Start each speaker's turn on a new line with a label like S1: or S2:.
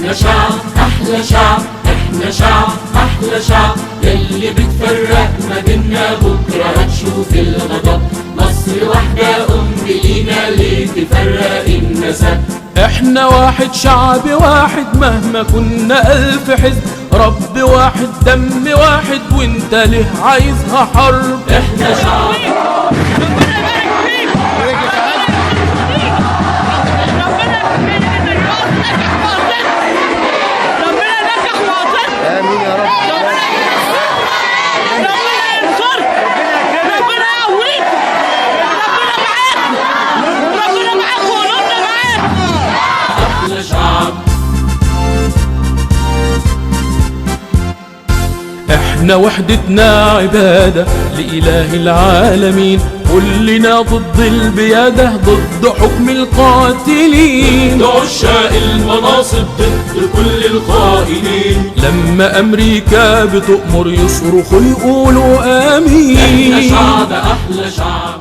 S1: احنا شعب، احلى شعب، احنا شعب، احلى شعب. يلي بتفرق ما بينا بكره هتشوف الغضب. مصر واحدة لينا ليه تفرق النسب؟
S2: احنا واحد شعب واحد مهما كنا ألف حزب. رب واحد دم واحد وانت ليه عايزها حرب؟
S1: احنا شعب.
S2: احنا وحدتنا عبادة لإله العالمين. كلنا ضد البيادة ضد حكم القاتلين.
S1: ضد عشاق المناصب ضد كل الخائنين.
S2: لما أمريكا بتؤمر يصرخوا يقولوا آمين.
S1: احنا شعب، أحلى شعب.